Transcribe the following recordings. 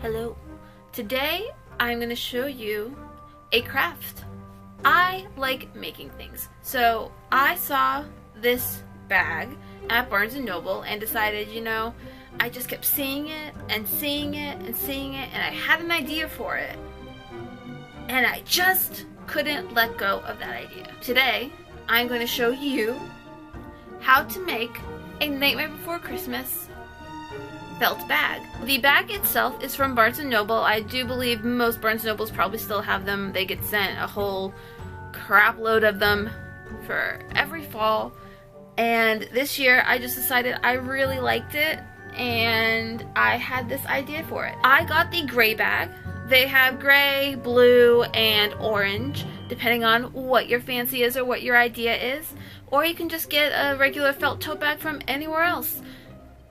Hello. Today I'm going to show you a craft. I like making things. So I saw this bag at Barnes & Noble and decided, I just kept seeing it and seeing it and seeing it, and I had an idea for it. And I just couldn't let go of that idea. Today I'm going to show you how to make a Nightmare Before Christmas felt bag. The bag itself is from Barnes & Noble. I do believe most Barnes & Nobles probably still have them. They get sent a whole crap load of them for every fall. And this year I just decided I really liked it and I had this idea for it. I got the gray bag. They have gray, blue, and orange, depending on what your fancy is or what your idea is. Or you can just get a regular felt tote bag from anywhere else.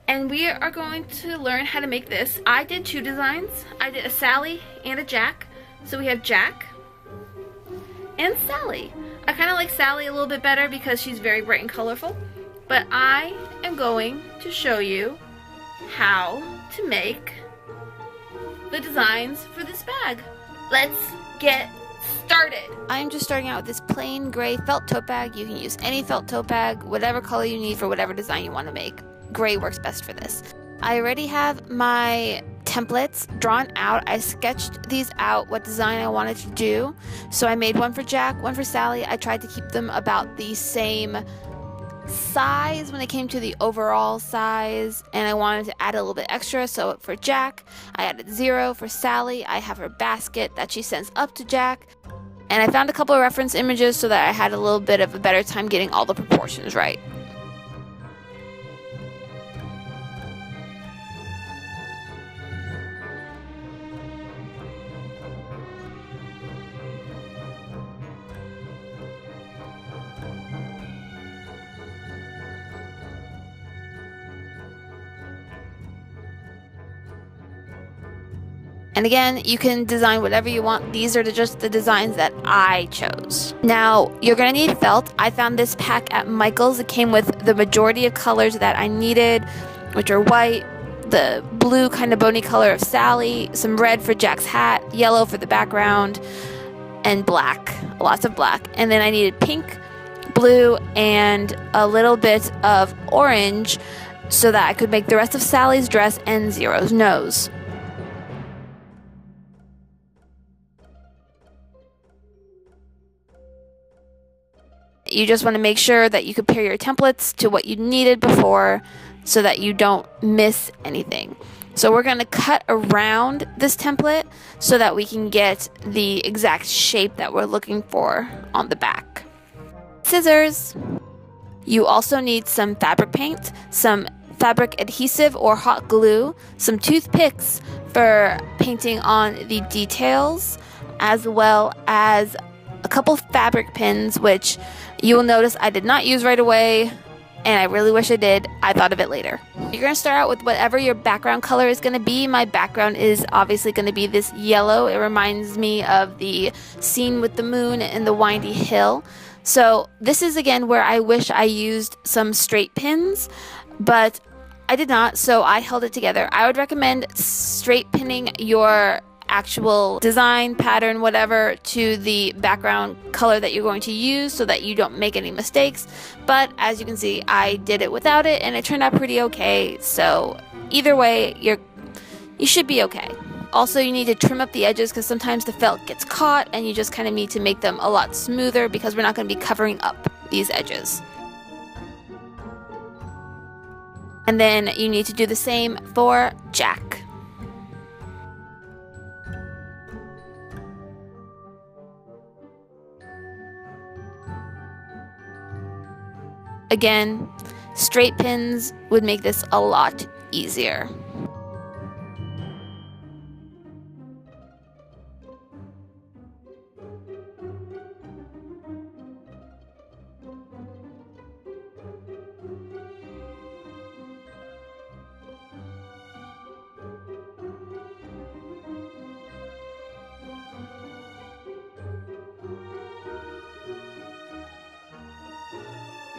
And we are going to learn how to make this. I did two designs. I did a Sally and a Jack. So we have Jack and Sally. I kind of like Sally a little bit better because she's very bright and colorful. But I am going to show you how to make the designs for this bag. Let's get started. I'm just starting out with this plain gray felt tote bag. You can use any felt tote bag, whatever color you need for whatever design you want to make. Gray works best for this. I already have my templates drawn out. I sketched these out, what design I wanted to do. So I made one for Jack, one for Sally. I tried to keep them about the same size when it came to the overall size, and I wanted to add a little bit extra. So for Jack, I added 0. For Sally, I have her basket that she sends up to Jack. And I found a couple of reference images so that I had a little bit of a better time getting all the proportions right. And again, you can design whatever you want. These are just the designs that I chose. Now, you're going to need felt. I found this pack at Michael's. It came with the majority of colors that I needed, which are white, the blue kind of bony color of Sally, some red for Jack's hat, yellow for the background, and black, lots of black. And then I needed pink, blue, and a little bit of orange so that I could make the rest of Sally's dress and Zero's nose. You just want to make sure that you compare your templates to what you needed before so that you don't miss anything. So we're going to cut around this template so that we can get the exact shape that we're looking for on the back. Scissors. You also need some fabric paint, some fabric adhesive or hot glue, some toothpicks for painting on the details, as well as a couple fabric pins, which you will notice I did not use right away, and I really wish I did. I thought of it later. You're going to start out with whatever your background color is going to be. My background is obviously going to be this yellow. It reminds me of the scene with the moon and the windy hill. So this is again where I wish I used some straight pins, but I did not, so I held it together. I would recommend straight pinning your actual design, pattern, whatever, to the background color that you're going to use so that you don't make any mistakes. But as you can see, I did it without it and it turned out pretty okay. So either way, you should be okay. Also, you need to trim up the edges because sometimes the felt gets caught and you just kind of need to make them a lot smoother because we're not going to be covering up these edges. And then you need to do the same for Jack. Again, straight pins would make this a lot easier.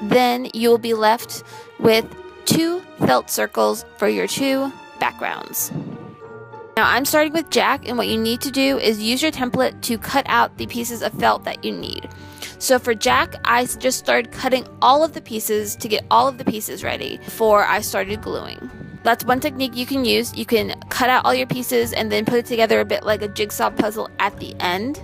Then you'll be left with 2 felt circles for your 2 backgrounds. Now I'm starting with Jack, and what you need to do is use your template to cut out the pieces of felt that you need. So for Jack, I just started cutting all of the pieces to get all of the pieces ready before I started gluing. That's one technique you can use. You can cut out all your pieces and then put it together a bit like a jigsaw puzzle at the end.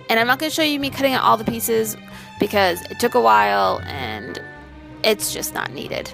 And I'm not going to show you me cutting out all the pieces because it took a while and it's just not needed.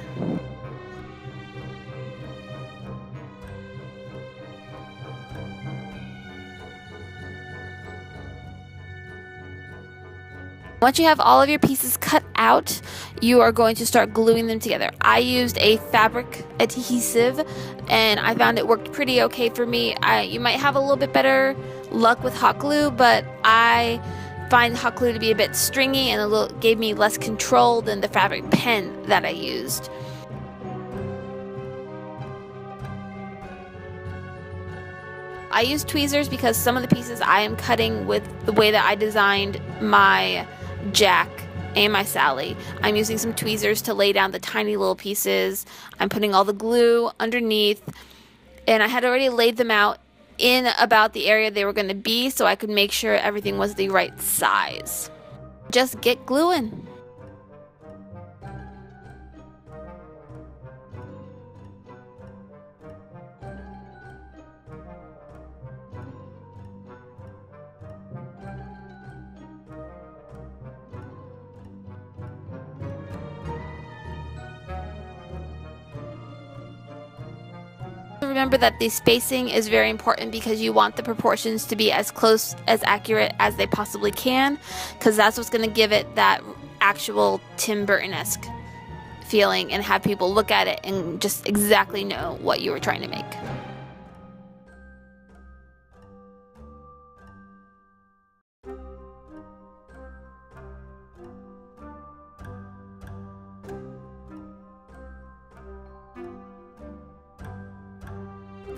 Once you have all of your pieces cut out, you are going to start gluing them together. I used a fabric adhesive and I found it worked pretty okay for me. You might have a little bit better luck with hot glue, but I find hot glue to be a bit stringy and gave me less control than the fabric pen that I used. I use tweezers because some of the pieces I am cutting with the way that I designed my Jack and my Sally. I'm using some tweezers to lay down the tiny little pieces. I'm putting all the glue underneath, and I had already laid them out in about the area they were going to be so I could make sure everything was the right size. Just get gluing. Remember that the spacing is very important because you want the proportions to be as close, as accurate as they possibly can, because that's what's going to give it that actual Tim Burton-esque feeling and have people look at it and just exactly know what you were trying to make.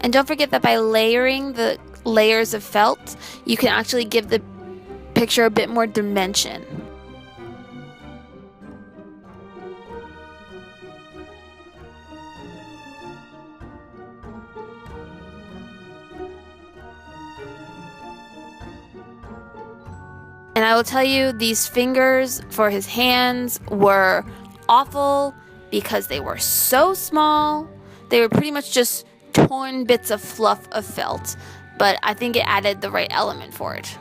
And don't forget that by layering the layers of felt, you can actually give the picture a bit more dimension. And I will tell you, these fingers for his hands were awful because they were so small. They were pretty much just torn bits of fluff of felt, but I think it added the right element for it.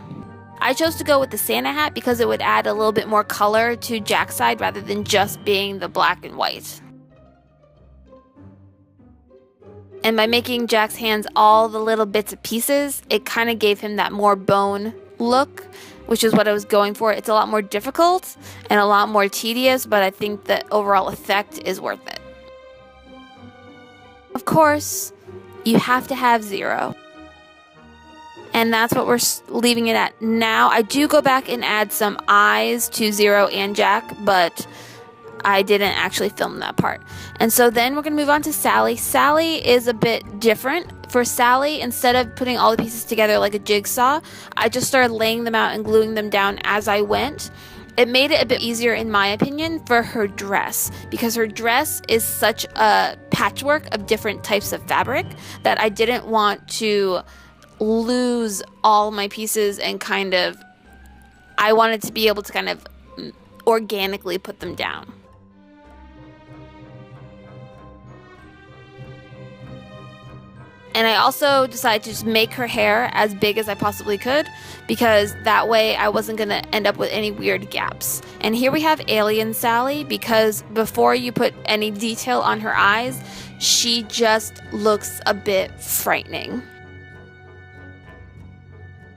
I chose to go with the Santa hat because it would add a little bit more color to Jack's side rather than just being the black and white. And by making Jack's hands all the little bits of pieces, it kind of gave him that more bone look, which is what I was going for. It's a lot more difficult and a lot more tedious, but I think the overall effect is worth it. Of course, you have to have 0. And that's what we're leaving it at now. I do go back and add some eyes to 0 and Jack, but I didn't actually film that part. And so then we're going to move on to Sally. Sally is a bit different. For Sally, instead of putting all the pieces together like a jigsaw, I just started laying them out and gluing them down as I went. It made it a bit easier, in my opinion, for her dress, because her dress is such a patchwork of different types of fabric that I didn't want to lose all my pieces and I wanted to be able to kind of organically put them down. And I also decided to just make her hair as big as I possibly could, because that way I wasn't going to end up with any weird gaps. And here we have Alien Sally, because before you put any detail on her eyes, she just looks a bit frightening.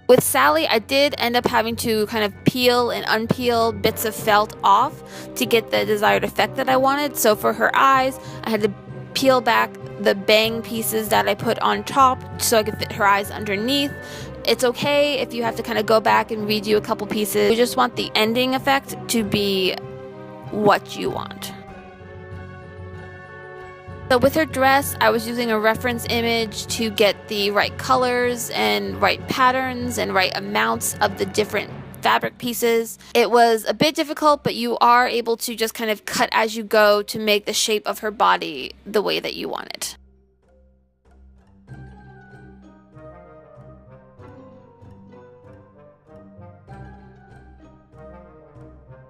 With Sally, I did end up having to kind of peel and unpeel bits of felt off to get the desired effect that I wanted. So for her eyes, I had to peel back the bang pieces that I put on top so I could fit her eyes underneath. It's okay if you have to kind of go back and redo a couple pieces. You just want the ending effect to be what you want. So with her dress, I was using a reference image to get the right colors and right patterns and right amounts of the different fabric pieces. It was a bit difficult, but you are able to just kind of cut as you go to make the shape of her body the way that you want it.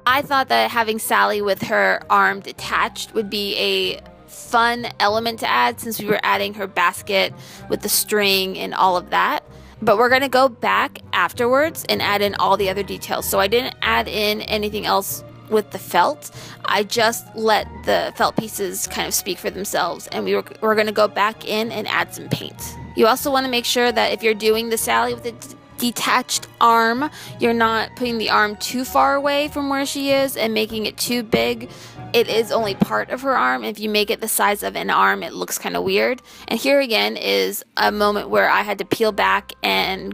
I thought that having Sally with her arm detached would be a fun element to add since we were adding her basket with the string and all of that. But we're going to go back afterwards and add in all the other details. So I didn't add in anything else with the felt. I just let the felt pieces kind of speak for themselves, and we're going to go back in and add some paint. You also want to make sure that if you're doing the Sally with the detached arm, you're not putting the arm too far away from where she is and making it too big. It is only part of her arm. If you make it the size of an arm, it looks kind of weird. And here again is a moment where I had to peel back and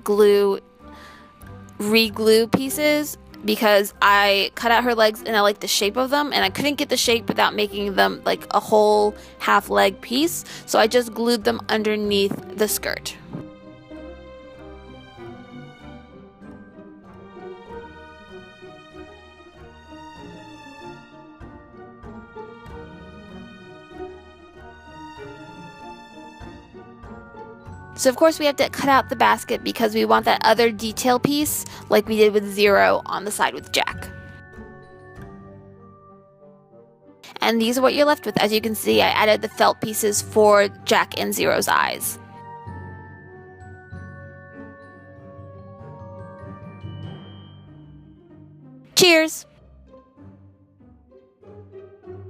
re-glue pieces because I cut out her legs and I like the shape of them, and I couldn't get the shape without making them like a whole half leg piece, so I just glued them underneath the skirt. So of course we have to cut out the basket because we want that other detail piece like we did with Zero on the side with Jack. And these are what you're left with. As you can see, I added the felt pieces for Jack and Zero's eyes. Cheers!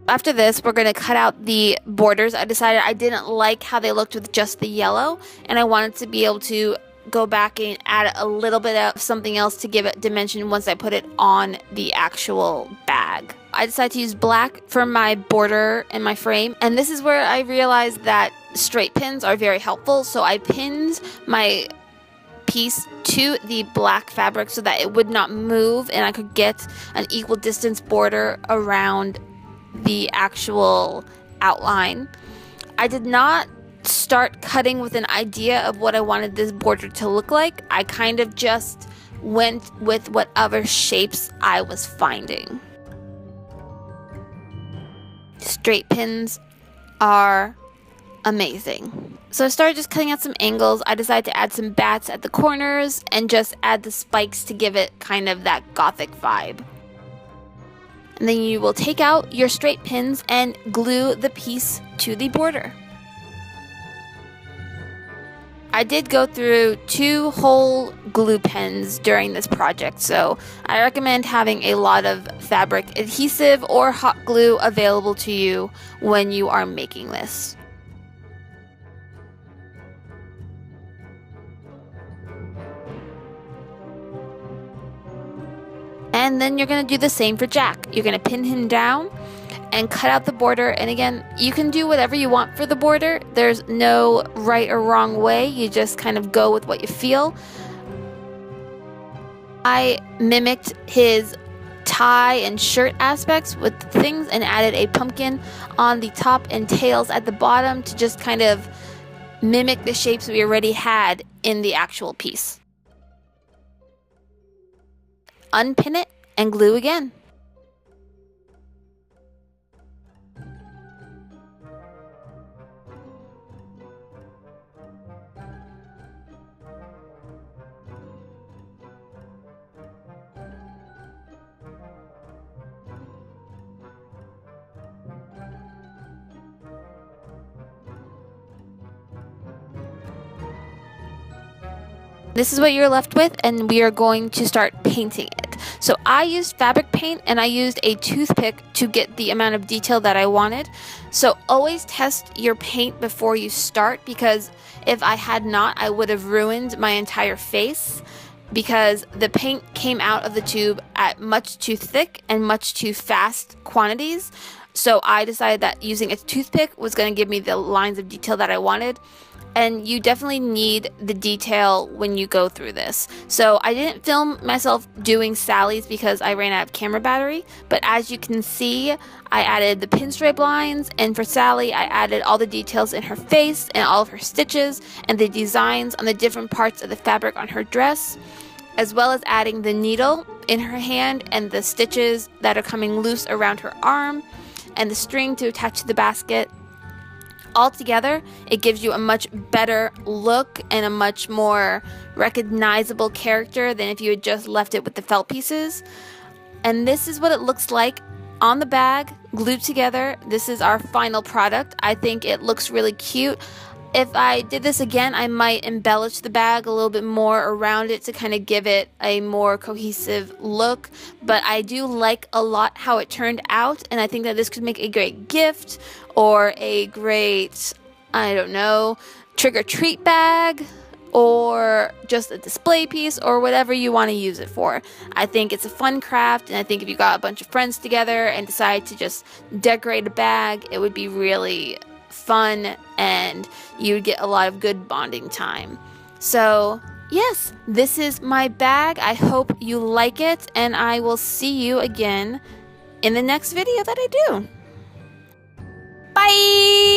After this, we're going to cut out the borders. I decided I didn't like how they looked with just the yellow, and I wanted to be able to go back and add a little bit of something else to give it dimension once I put it on the actual bag. I decided to use black for my border and my frame, and this is where I realized that straight pins are very helpful, so I pinned my piece to the black fabric so that it would not move and I could get an equal distance border around the actual outline. I did not start cutting with an idea of what I wanted this border to look like. I kind of just went with whatever shapes I was finding. Straight pins are amazing. So I started just cutting out some angles. I decided to add some bats at the corners and just add the spikes to give it kind of that gothic vibe. And then you will take out your straight pins and glue the piece to the border. I did go through 2 whole glue pens during this project, so I recommend having a lot of fabric adhesive or hot glue available to you when you are making this. And then you're going to do the same for Jack. You're going to pin him down and cut out the border. And again, you can do whatever you want for the border. There's no right or wrong way. You just kind of go with what you feel. I mimicked his tie and shirt aspects with things and added a pumpkin on the top and tails at the bottom to just kind of mimic the shapes we already had in the actual piece. Unpin it and glue again. This is what you're left with, and we are going to start painting it. So I used fabric paint and I used a toothpick to get the amount of detail that I wanted. So always test your paint before you start, because if I had not, I would have ruined my entire face, because the paint came out of the tube at much too thick and much too fast quantities. So I decided that using a toothpick was going to give me the lines of detail that I wanted. and you definitely need the detail when you go through this. So I didn't film myself doing Sally's because I ran out of camera battery, but as you can see, I added the pinstripe lines, and for Sally, I added all the details in her face and all of her stitches and the designs on the different parts of the fabric on her dress, as well as adding the needle in her hand and the stitches that are coming loose around her arm and the string to attach to the basket. Altogether, it gives you a much better look and a much more recognizable character than if you had just left it with the felt pieces. And this is what it looks like on the bag, glued together. This is our final product. I think it looks really cute. If I did this again, I might embellish the bag a little bit more around it to kind of give it a more cohesive look. But I do like a lot how it turned out, and I think that this could make a great gift or a great, I don't know, trick-or-treat bag, or just a display piece, or whatever you want to use it for. I think it's a fun craft, and I think if you got a bunch of friends together and decide to just decorate a bag, it would be really fun and you'd get a lot of good bonding time. So yes, this is my bag. I hope you like it, and I will see you again in the next video that I do. Bye!